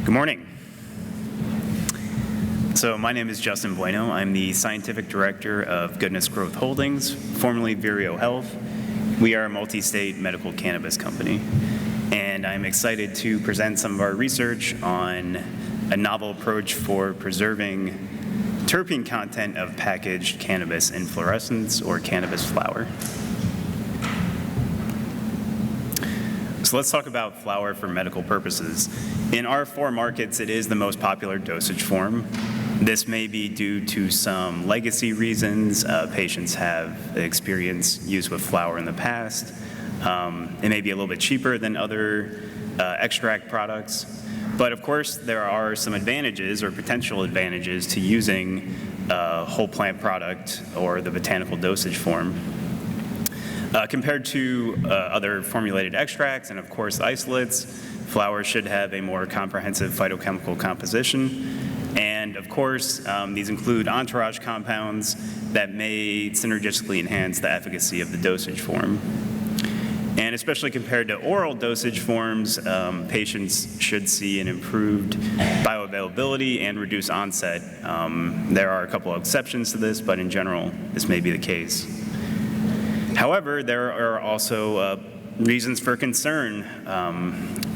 Good morning. So my name is Justin Bueno. I'm the Scientific Director of Goodness Growth Holdings, formerly Vireo Health. We are a multi-state medical cannabis company. And I'm excited to present some of our research on a novel approach for preserving terpene content of packaged cannabis inflorescence or cannabis flower. So let's talk about flower for medical purposes. In our 4 markets, it is the most popular dosage form. This may be due to some legacy reasons. Patients have experienced use with flower in the past. It may be a little bit cheaper than other extract products. But of course, there are some advantages or potential advantages to using a whole plant product or the botanical dosage form. Compared to other formulated extracts and, of course, isolates, flower should have a more comprehensive phytochemical composition. And, of course, these include entourage compounds that may synergistically enhance the efficacy of the dosage form. And especially compared to oral dosage forms, patients should see an improved bioavailability and reduced onset. There are a couple of exceptions to this, but in general, this may be the case. However, there are also reasons for concern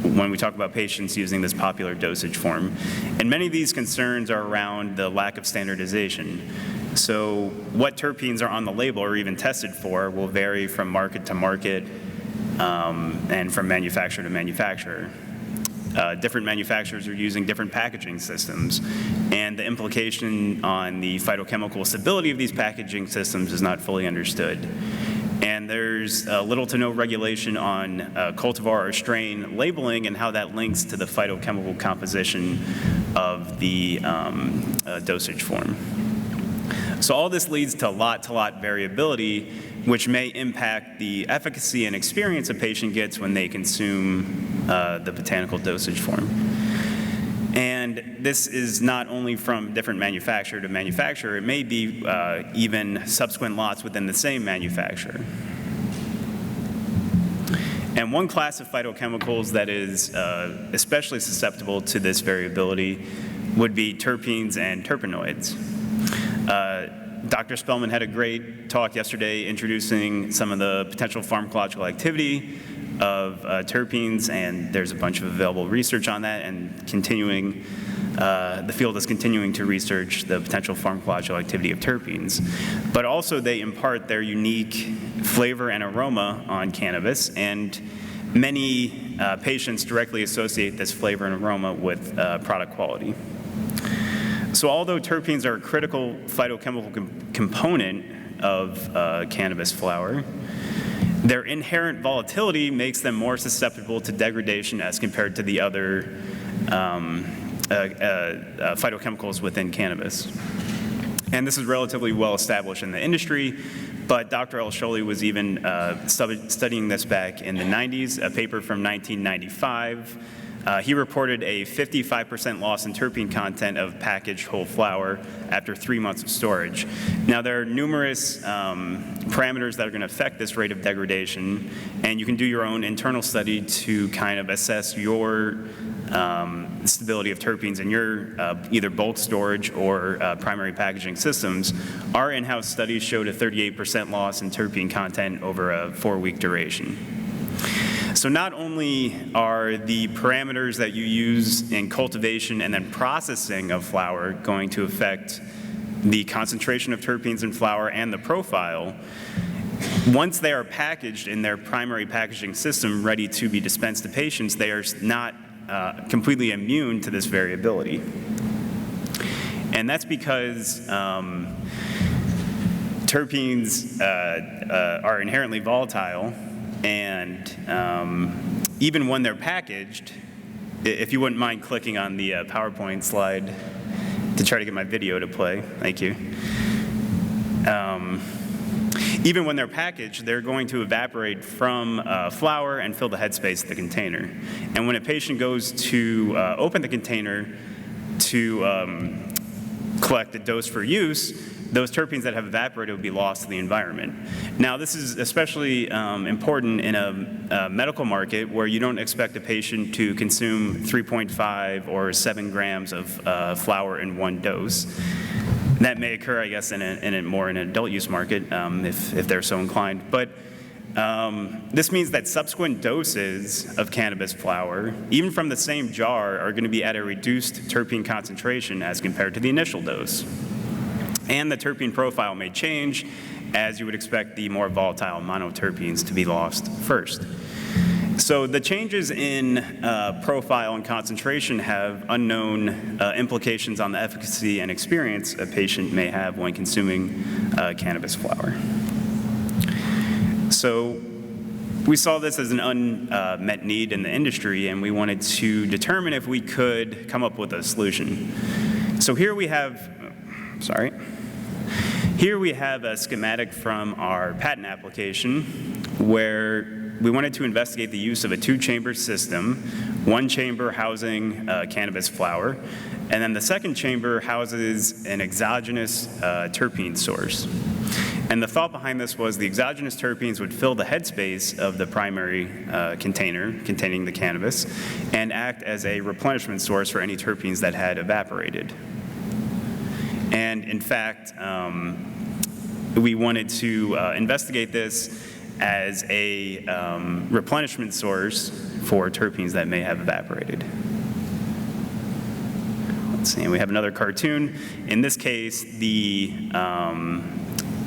when we talk about patients using this popular dosage form. And many of these concerns are around the lack of standardization. So what terpenes are on the label or even tested for will vary from market to market and from manufacturer to manufacturer. Different manufacturers are using different packaging systems, and the implication on the phytochemical stability of these packaging systems is not fully understood. And there's little to no regulation on cultivar or strain labeling and how that links to the phytochemical composition of the dosage form. So all this leads to lot-to-lot variability, which may impact the efficacy and experience a patient gets when they consume the botanical dosage form. And this is not only from different manufacturer to manufacturer, it may be even subsequent lots within the same manufacturer. And one class of phytochemicals that is especially susceptible to this variability would be terpenes and terpenoids. Dr. Spellman had a great talk yesterday introducing some of the potential pharmacological activity of terpenes, and there's a bunch of available research on that, and the field is continuing to research the potential pharmacological activity of terpenes. But also they impart their unique flavor and aroma on cannabis, and many patients directly associate this flavor and aroma with product quality. So although terpenes are a critical phytochemical component of cannabis flower, their inherent volatility makes them more susceptible to degradation as compared to the other phytochemicals within cannabis. And this is relatively well established in the industry, but Dr. El-Sholi was even studying this back in the 90s, a paper from 1995. He reported a 55% loss in terpene content of packaged whole flower after 3 months of storage. Now, there are numerous parameters that are going to affect this rate of degradation, and you can do your own internal study to kind of assess your stability of terpenes in your either bulk storage or primary packaging systems. Our in-house studies showed a 38% loss in terpene content over a 4-week duration. So not only are the parameters that you use in cultivation and then processing of flower going to affect the concentration of terpenes in flower and the profile, once they are packaged in their primary packaging system ready to be dispensed to patients, they are not completely immune to this variability. And that's because terpenes are inherently volatile. And even when they're packaged, if you wouldn't mind clicking on the PowerPoint slide to try to get my video to play, thank you. Even when they're packaged, they're going to evaporate from flower and fill the headspace of the container. And when a patient goes to open the container to collect a dose for use, those terpenes that have evaporated would be lost to the environment. Now, this is especially important in a medical market where you don't expect a patient to consume 3.5 or 7 grams of flower in one dose. That may occur, I guess, in an adult use market if they're so inclined. But this means that subsequent doses of cannabis flower, even from the same jar, are going to be at a reduced terpene concentration as compared to the initial dose. And the terpene profile may change, as you would expect the more volatile monoterpenes to be lost first. So the changes in profile and concentration have unknown implications on the efficacy and experience a patient may have when consuming cannabis flower. So we saw this as an unmet need in the industry, and we wanted to determine if we could come up with a solution. So here we have a schematic from our patent application where we wanted to investigate the use of a 2-chamber system, one chamber housing cannabis flower, and then the second chamber houses an exogenous terpene source. And the thought behind this was the exogenous terpenes would fill the headspace of the primary container containing the cannabis and act as a replenishment source for any terpenes that had evaporated. And in fact, we wanted to investigate this as a replenishment source for terpenes that may have evaporated. Let's see, we have another cartoon. In this case, the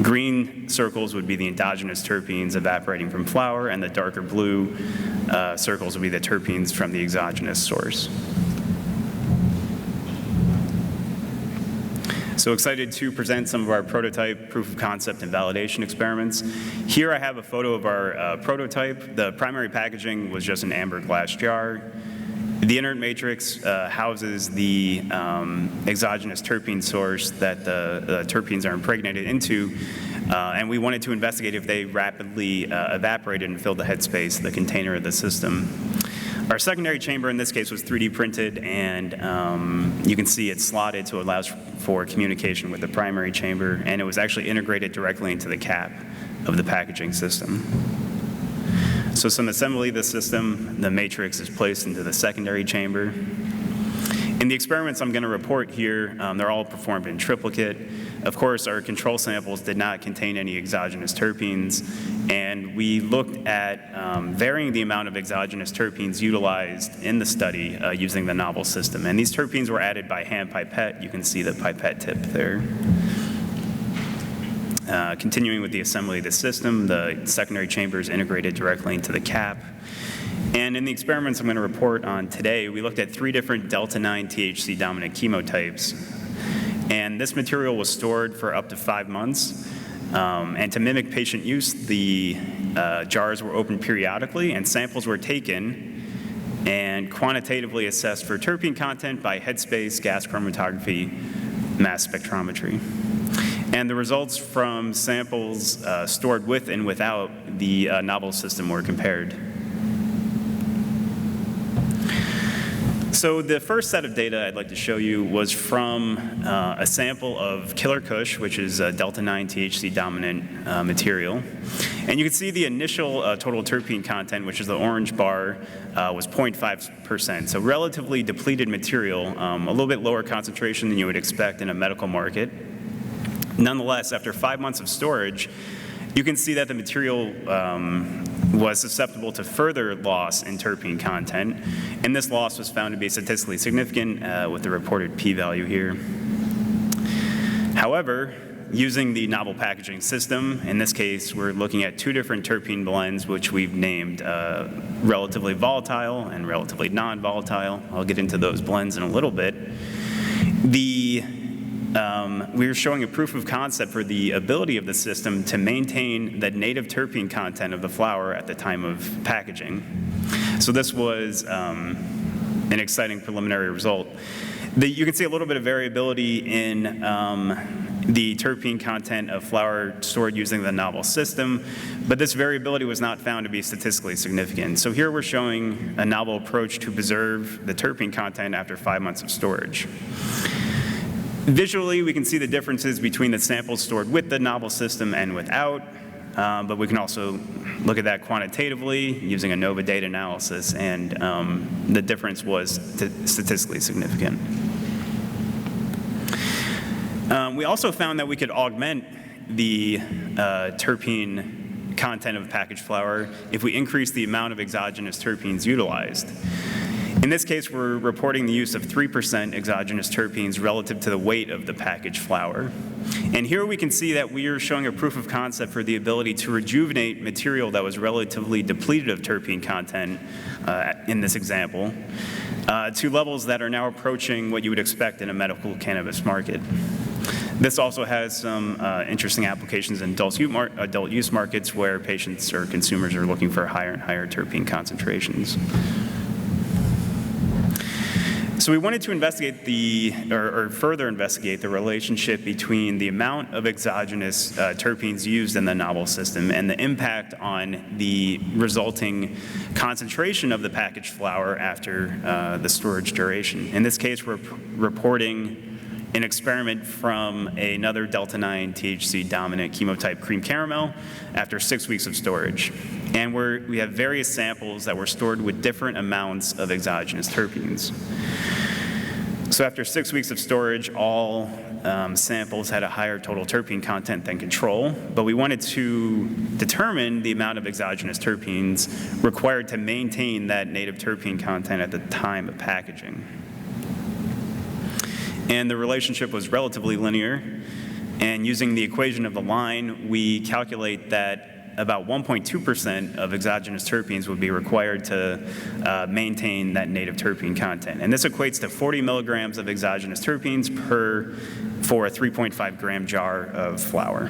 green circles would be the endogenous terpenes evaporating from flower, and the darker blue circles would be the terpenes from the exogenous source. So excited to present some of our prototype, proof of concept, and validation experiments. Here I have a photo of our prototype. The primary packaging was just an amber glass jar. The inert matrix houses the exogenous terpene source that the terpenes are impregnated into, and we wanted to investigate if they rapidly evaporated and filled the headspace of the container of the system. Our secondary chamber in this case was 3D printed, and you can see it's slotted so it allows for communication with the primary chamber, and it was actually integrated directly into the cap of the packaging system. So some assembly of the system, the matrix is placed into the secondary chamber. In the experiments I'm going to report here, they're all performed in triplicate. Of course, our control samples did not contain any exogenous terpenes, and we looked at varying the amount of exogenous terpenes utilized in the study using the novel system. And these terpenes were added by hand pipette. You can see the pipette tip there. Continuing with the assembly of the system, the secondary chamber is integrated directly into the cap. And in the experiments I'm going to report on today, we looked at 3 different delta-9 THC dominant chemotypes. And this material was stored for up to 5 months. And to mimic patient use, the jars were opened periodically and samples were taken and quantitatively assessed for terpene content by headspace, gas chromatography, mass spectrometry. And the results from samples stored with and without the novel system were compared. So the first set of data I'd like to show you was from a sample of Killer Kush, which is a delta-9 THC dominant material. And you can see the initial total terpene content, which is the orange bar, was 0.5%. So relatively depleted material, a little bit lower concentration than you would expect in a medical market. Nonetheless, after 5 months of storage, you can see that the material was susceptible to further loss in terpene content, and this loss was found to be statistically significant with the reported p-value here. However, using the novel packaging system, in this case, we're looking at 2 different terpene blends, which we've named relatively volatile and relatively non-volatile. I'll get into those blends in a little bit. We were showing a proof of concept for the ability of the system to maintain the native terpene content of the flower at the time of packaging. So this was an exciting preliminary result. You can see a little bit of variability in the terpene content of flower stored using the novel system, but this variability was not found to be statistically significant. So here we're showing a novel approach to preserve the terpene content after 5 months of storage. Visually, we can see the differences between the samples stored with the novel system and without, but we can also look at that quantitatively using ANOVA data analysis, and the difference was statistically significant. We also found that we could augment the terpene content of packaged flower if we increase the amount of exogenous terpenes utilized. In this case, we're reporting the use of 3% exogenous terpenes relative to the weight of the packaged flower. And here we can see that we are showing a proof of concept for the ability to rejuvenate material that was relatively depleted of terpene content in this example to levels that are now approaching what you would expect in a medical cannabis market. This also has some interesting applications in adult use markets where patients or consumers are looking for higher and higher terpene concentrations. So we wanted to investigate or further investigate the relationship between the amount of exogenous terpenes used in the novel system and the impact on the resulting concentration of the packaged flower after the storage duration. In this case, we're reporting an experiment from another delta-9 THC dominant chemotype cream caramel after 6 weeks of storage. And we have various samples that were stored with different amounts of exogenous terpenes. So after 6 weeks of storage, all samples had a higher total terpene content than control, but we wanted to determine the amount of exogenous terpenes required to maintain that native terpene content at the time of packaging. And the relationship was relatively linear. And using the equation of the line, we calculate that about 1.2% of exogenous terpenes would be required to maintain that native terpene content. And this equates to 40 milligrams of exogenous terpenes for a 3.5 gram jar of flower.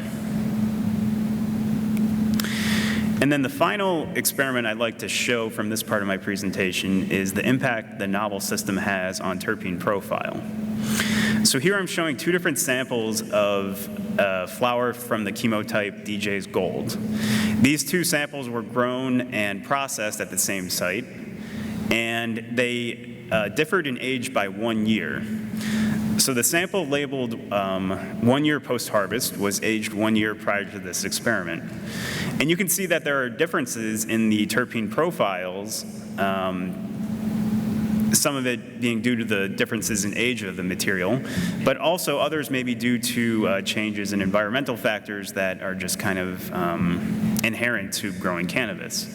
And then the final experiment I'd like to show from this part of my presentation is the impact the novel system has on terpene profile. So here I'm showing two different samples of flower from the chemotype DJ's Gold. These two samples were grown and processed at the same site, and they differed in age by 1 year. So the sample labeled 1 year post-harvest was aged 1 year prior to this experiment. And you can see that there are differences in the terpene profiles, some of it being due to the differences in age of the material, but also others may be due to changes in environmental factors that are just kind of inherent to growing cannabis.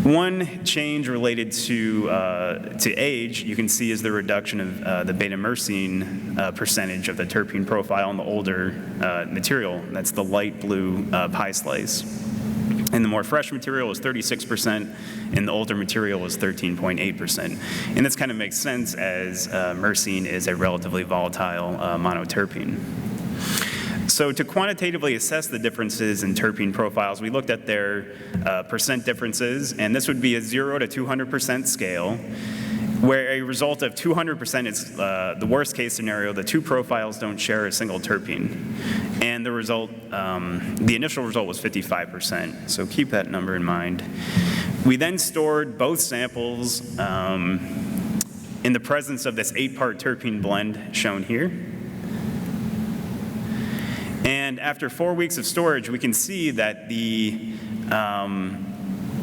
One change related to age, you can see, is the reduction of the beta-myrcene percentage of the terpene profile in the older material. That's the light blue pie slice. And the more fresh material is 36%, and the older material is 13.8%. And this kind of makes sense as myrcene is a relatively volatile monoterpene. So to quantitatively assess the differences in terpene profiles, we looked at their percent differences, and this would be a 0 to 200% scale, where a result of 200% is the worst case scenario. The two profiles don't share a single terpene. And the result, the initial result was 55%, so keep that number in mind. We then stored both samples in the presence of this 8-part terpene blend shown here. And after 4 weeks of storage, we can see that the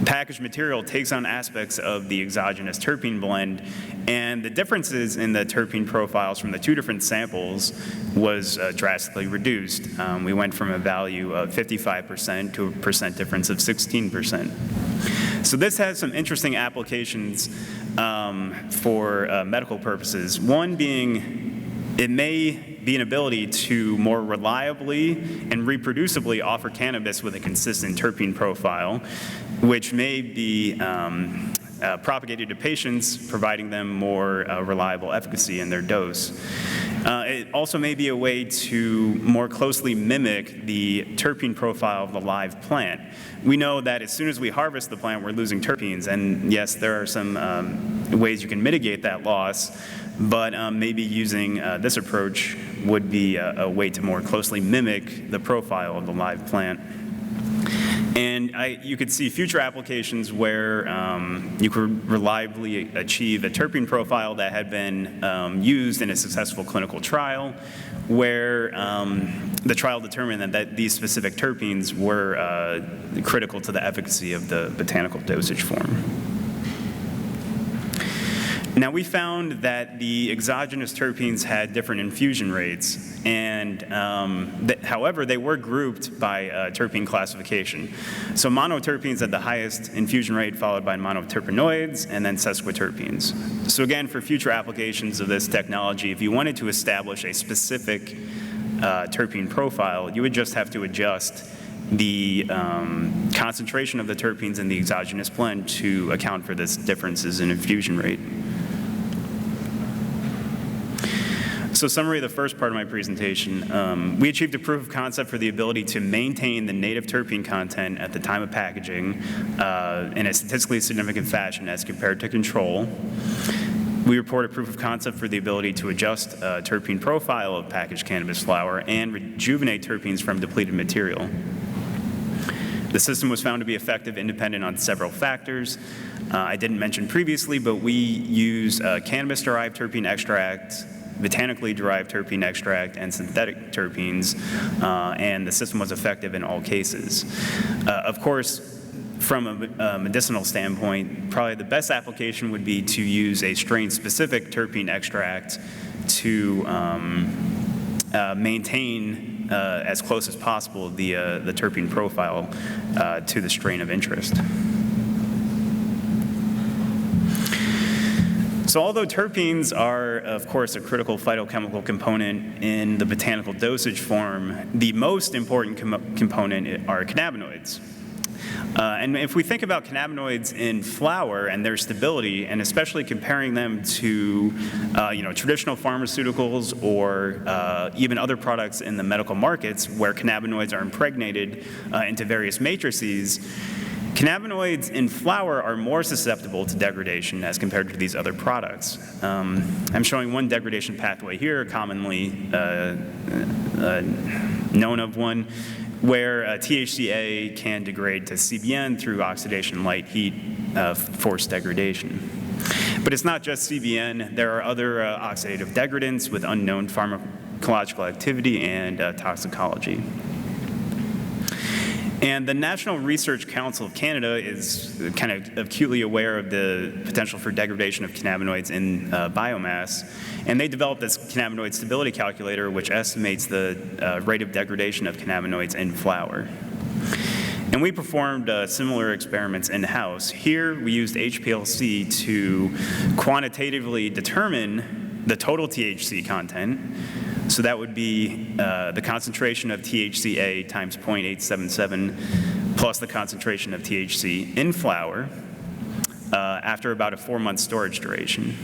packaged material takes on aspects of the exogenous terpene blend, and the differences in the terpene profiles from the two different samples was drastically reduced. We went from a value of 55% to a percent difference of 16%. So this has some interesting applications for medical purposes. One being, it may be an ability to more reliably and reproducibly offer cannabis with a consistent terpene profile, which may be propagated to patients, providing them more reliable efficacy in their dose. It also may be a way to more closely mimic the terpene profile of the live plant. We know that as soon as we harvest the plant, we're losing terpenes, and yes, there are some ways you can mitigate that loss, but maybe using this approach would be a way to more closely mimic the profile of the live plant. And you could see future applications where you could reliably achieve a terpene profile that had been used in a successful clinical trial, where the trial determined that these specific terpenes were critical to the efficacy of the botanical dosage form. Now, we found that the exogenous terpenes had different infusion rates, and however, they were grouped by terpene classification. So monoterpenes had the highest infusion rate, followed by monoterpenoids, and then sesquiterpenes. So again, for future applications of this technology, if you wanted to establish a specific terpene profile, you would just have to adjust the concentration of the terpenes in the exogenous blend to account for this differences in infusion rate. So summary of the first part of my presentation, we achieved a proof of concept for the ability to maintain the native terpene content at the time of packaging in a statistically significant fashion as compared to control. We reported proof of concept for the ability to adjust terpene profile of packaged cannabis flower and rejuvenate terpenes from depleted material. The system was found to be effective independent on several factors. I didn't mention previously, but we use cannabis-derived terpene extract, botanically derived terpene extract, and synthetic terpenes, and the system was effective in all cases. Of course, from a medicinal standpoint, probably the best application would be to use a strain-specific terpene extract to maintain as close as possible the terpene profile to the strain of interest. So although terpenes are, of course, a critical phytochemical component in the botanical dosage form, the most important component are cannabinoids. And if we think about cannabinoids in flower and their stability, and especially comparing them to traditional pharmaceuticals or even other products in the medical markets where cannabinoids are impregnated into various matrices, cannabinoids in flower are more susceptible to degradation as compared to these other products. I'm showing one degradation pathway here, commonly known of one, where THCA can degrade to CBN through oxidation, light, heat, forced degradation. But it's not just CBN. There are other oxidative degradants with unknown pharmacological activity and toxicology. And the National Research Council of Canada is kind of acutely aware of the potential for degradation of cannabinoids in biomass, and they developed this cannabinoid stability calculator which estimates the rate of degradation of cannabinoids in flower. And we performed similar experiments in-house. Here we used HPLC to quantitatively determine the total THC content. So that would be the concentration of THCA times 0.877 plus the concentration of THC in flower after about a 4-month storage duration.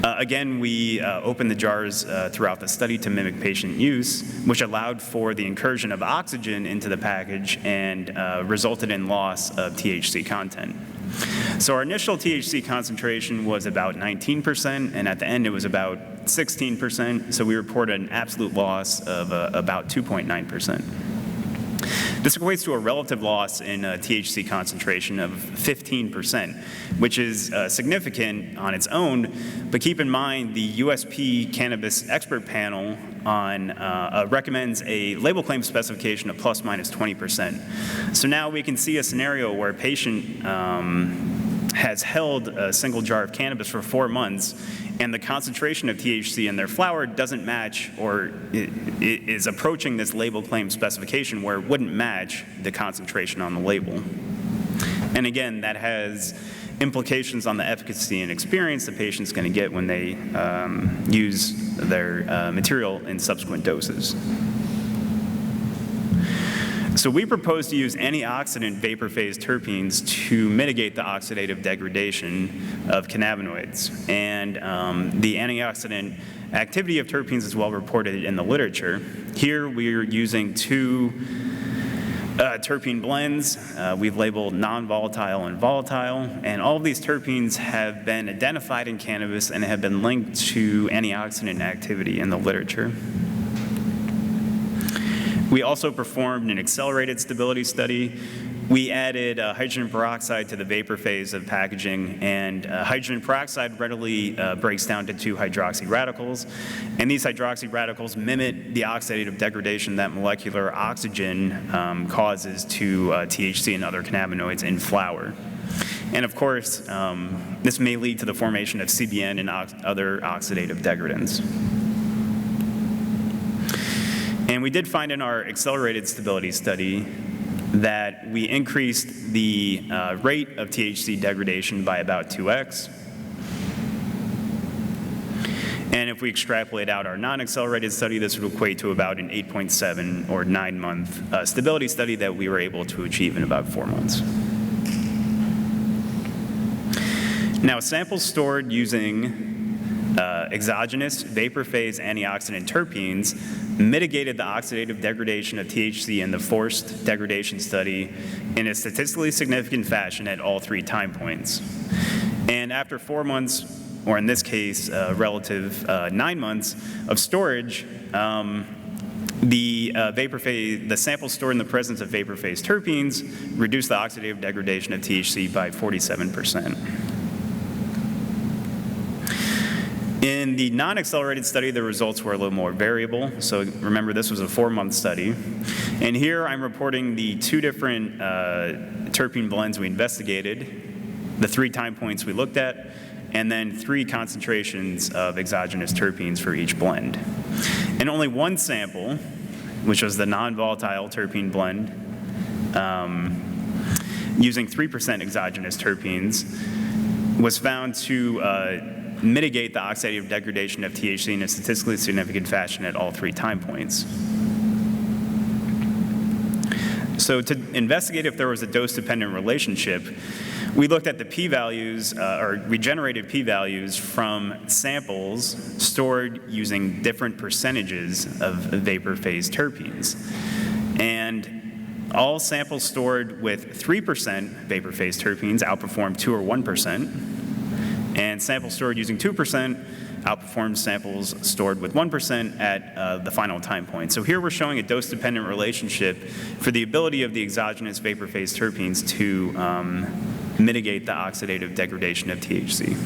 Again, we opened the jars throughout the study to mimic patient use, which allowed for the incursion of oxygen into the package and resulted in loss of THC content. So our initial THC concentration was about 19%, and at the end it was about 16%, so we reported an absolute loss of about 2.9%. This equates to a relative loss in THC concentration of 15%, which is significant on its own, but keep in mind the USP Cannabis Expert Panel recommends a label claim specification of plus minus 20%. So now we can see a scenario where a patient has held a single jar of cannabis for 4 months, and the concentration of THC in their flower doesn't match or is approaching this label claim specification where it wouldn't match the concentration on the label. And again, that has implications on the efficacy and experience the patient's going to get when they use their material in subsequent doses. So we propose to use antioxidant vapor phase terpenes to mitigate the oxidative degradation of cannabinoids. And the antioxidant activity of terpenes is well reported in the literature. Here we're using 2 terpene blends. We've labeled non-volatile and volatile, and all of these terpenes have been identified in cannabis and have been linked to antioxidant activity in the literature. We also performed an accelerated stability study. We added hydrogen peroxide to the vapor phase of packaging, and hydrogen peroxide readily breaks down to 2 hydroxy radicals, and these hydroxy radicals mimic the oxidative degradation that molecular oxygen causes to THC and other cannabinoids in flower. And of course, this may lead to the formation of CBN and other oxidative degradants. And we did find in our accelerated stability study that we increased the rate of THC degradation by about 2x. And if we extrapolate out our non-accelerated study, this would equate to about an 8.7 or 9-month stability study that we were able to achieve in about 4 months. Now, samples stored using exogenous vapor phase antioxidant terpenes mitigated the oxidative degradation of THC in the forced degradation study in a statistically significant fashion at all 3 time points. And after 4 months, or in this case, relative 9 months of storage, the samples stored in the presence of vapor phase terpenes reduced the oxidative degradation of THC by 47%. In the non-accelerated study, the results were a little more variable. So remember, this was a 4-month study. And here I'm reporting the 2 different terpene blends we investigated, the 3 time points we looked at, and then 3 concentrations of exogenous terpenes for each blend. And only 1 sample, which was the non-volatile terpene blend, using 3% exogenous terpenes, was found to mitigate the oxidative degradation of THC in a statistically significant fashion at all 3 time points. So to investigate if there was a dose-dependent relationship, we looked at the p-values, or we generated p-values from samples stored using different percentages of vapor phase terpenes. And all samples stored with 3% vapor phase terpenes outperformed 2 or 1%. And samples stored using 2% outperformed samples stored with 1% at the final time point. So here we're showing a dose-dependent relationship for the ability of the exogenous vapor phase terpenes to mitigate the oxidative degradation of THC.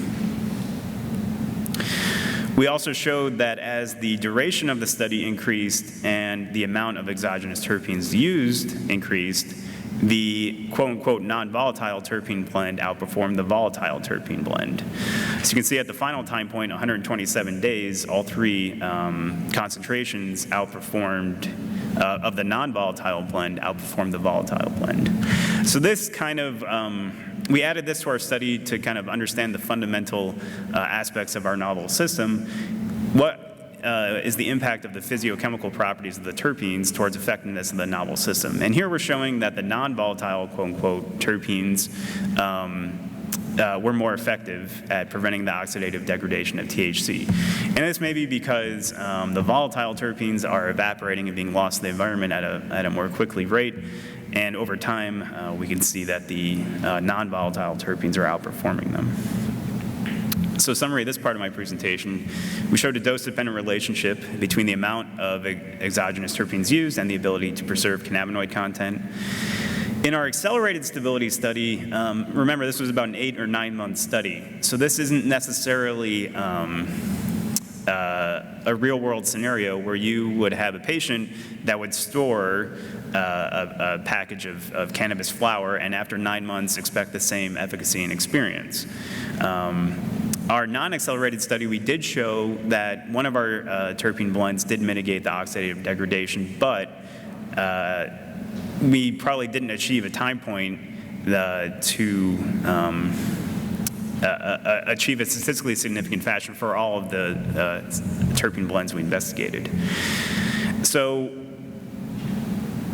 We also showed that as the duration of the study increased and the amount of exogenous terpenes used increased, the quote-unquote non-volatile terpene blend outperformed the volatile terpene blend. So you can see at the final time point, 127 days, all 3 concentrations outperformed, of the non-volatile blend, outperformed the volatile blend. So this kind of, we added this to our study to kind of understand the fundamental aspects of our novel system. What is the impact of the physiochemical properties of the terpenes towards effectiveness of the novel system. And here we're showing that the non-volatile, quote-unquote, terpenes were more effective at preventing the oxidative degradation of THC. And this may be because the volatile terpenes are evaporating and being lost in the environment at a more quickly rate. And over time, we can see that the non-volatile terpenes are outperforming them. So summary of this part of my presentation, we showed a dose-dependent relationship between the amount of exogenous terpenes used and the ability to preserve cannabinoid content. In our accelerated stability study, remember this was about an 8 or 9 month study. So this isn't necessarily a real-world scenario where you would have a patient that would store a package of cannabis flower and after 9 months expect the same efficacy and experience. Our non-accelerated study, we did show that one of our terpene blends did mitigate the oxidative degradation, but we probably didn't achieve a time point to achieve a statistically significant fashion for all of the terpene blends we investigated. So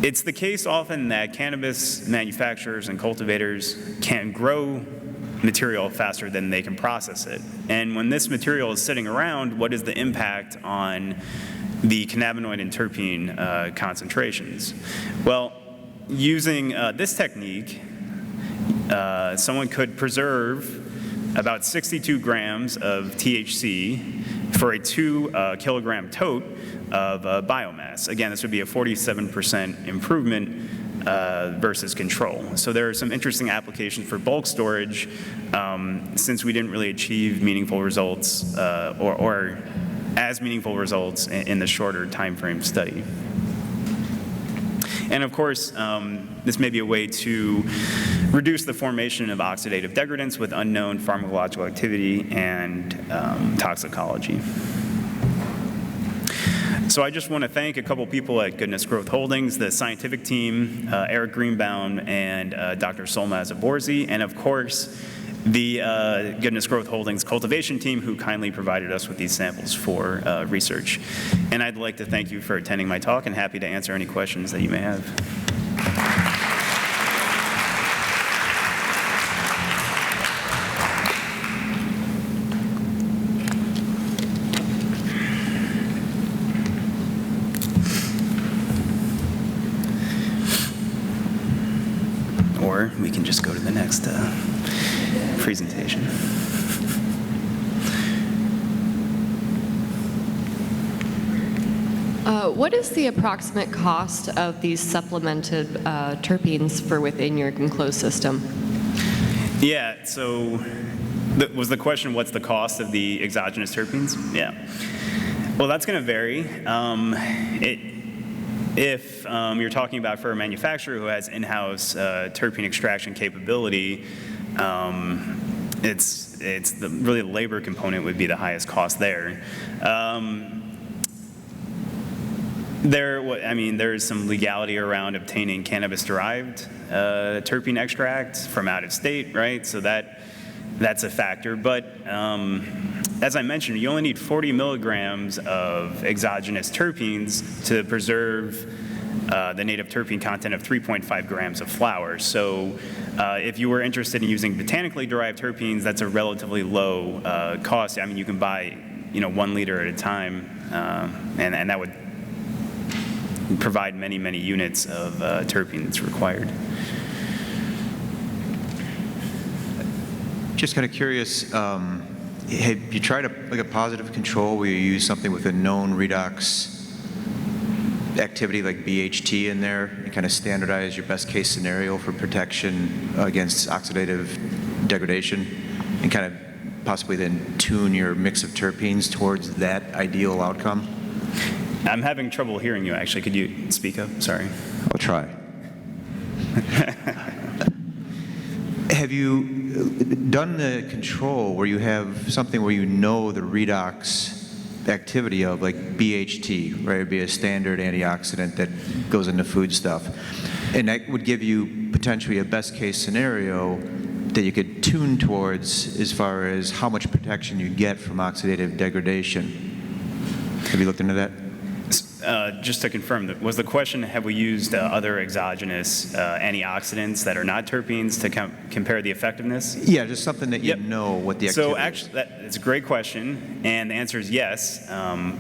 it's the case often that cannabis manufacturers and cultivators can grow material faster than they can process it. And when this material is sitting around, what is the impact on the cannabinoid and terpene concentrations? Well, using this technique, someone could preserve about 62 grams of THC for a 2 kilogram tote of biomass. Again, this would be a 47% improvement versus control. So there are some interesting applications for bulk storage since we didn't really achieve meaningful results or as meaningful results in the shorter time frame study. And of course, this may be a way to reduce the formation of oxidative degradants with unknown pharmacological activity and toxicology. So I just want to thank a couple people at Goodness Growth Holdings, the scientific team, Eric Greenbaum and Dr. Solmaz Aborzi, and of course, the Goodness Growth Holdings cultivation team who kindly provided us with these samples for research. And I'd like to thank you for attending my talk and happy to answer any questions that you may have. Or we can just go to the next presentation. What is the approximate cost of these supplemented terpenes for within your enclosed system? Yeah, so was the question, what's the cost of the exogenous terpenes? Yeah. Well, that's going to vary. If you're talking about for a manufacturer who has in-house terpene extraction capability, really the labor component would be the highest cost there. There's some legality around obtaining cannabis-derived terpene extract from out of state, right? So that's a factor. But as I mentioned, you only need 40 milligrams of exogenous terpenes to preserve the native terpene content of 3.5 grams of flower. So if you were interested in using botanically derived terpenes, that's a relatively low cost. I mean, you can buy 1 liter at a time, and that would provide many, many units of terpene that's required. Just kind of curious, have you tried a positive control where you use something with a known redox activity like BHT in there and kind of standardize your best case scenario for protection against oxidative degradation and kind of possibly then tune your mix of terpenes towards that ideal outcome? I'm having trouble hearing you, actually. Could you speak up? Sorry. I'll try. Have you done the control where you have something where you know the redox activity of, like BHT, right? It would be a standard antioxidant that goes into food stuff. And that would give you potentially a best case scenario that you could tune towards as far as how much protection you get from oxidative degradation. Have you looked into that? Just to confirm, was the question, have we used other exogenous antioxidants that are not terpenes to compare the effectiveness? Yeah, just something that you know what the activity is. So actually, it's a great question, and the answer is yes.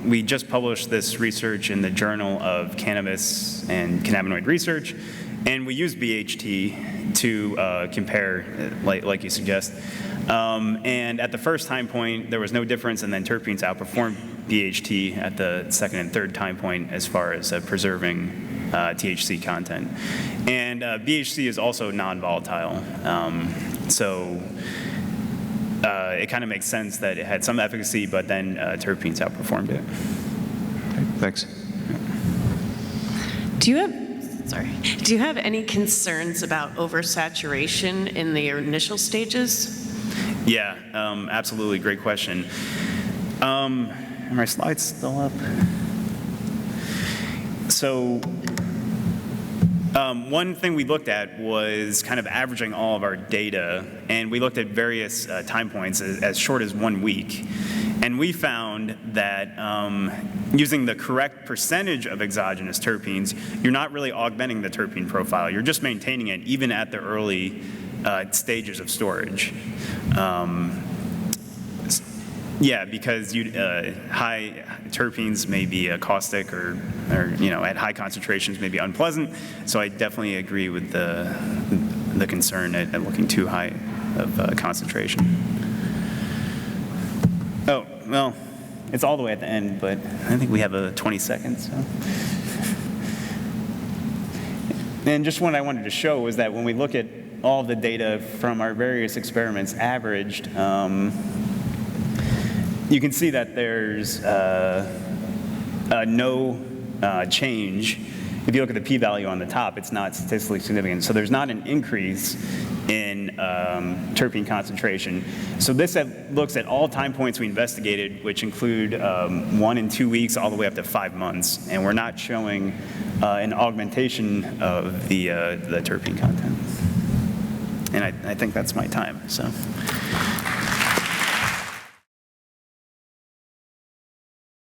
We just published this research in the Journal of Cannabis and Cannabinoid Research, and we used BHT to compare, like you suggest. And at the first time point, there was no difference, and then terpenes outperformed BHT at the second and third time point as far as preserving THC content. And BHC is also non-volatile, so it kind of makes sense that it had some efficacy, but then terpenes outperformed it. Okay, thanks. Do you have any concerns about oversaturation in the initial stages? Yeah, absolutely, great question. Are my slides still up? So one thing we looked at was kind of averaging all of our data, and we looked at various time points as short as 1 week. And we found that using the correct percentage of exogenous terpenes, you're not really augmenting the terpene profile. You're just maintaining it even at the early stages of storage. Yeah, because high terpenes may be caustic or at high concentrations may be unpleasant. So I definitely agree with the concern at looking too high of concentration. well, it's all the way at the end, but I think we have a 20 seconds. So. And just what I wanted to show was that when we look at all the data from our various experiments averaged, you can see that there's no change. If you look at the p-value on the top, it's not statistically significant. So there's not an increase in terpene concentration. So this looks at all time points we investigated, which include 1 and 2 weeks all the way up to 5 months. And we're not showing an augmentation of the terpene content. And I think that's my time. So.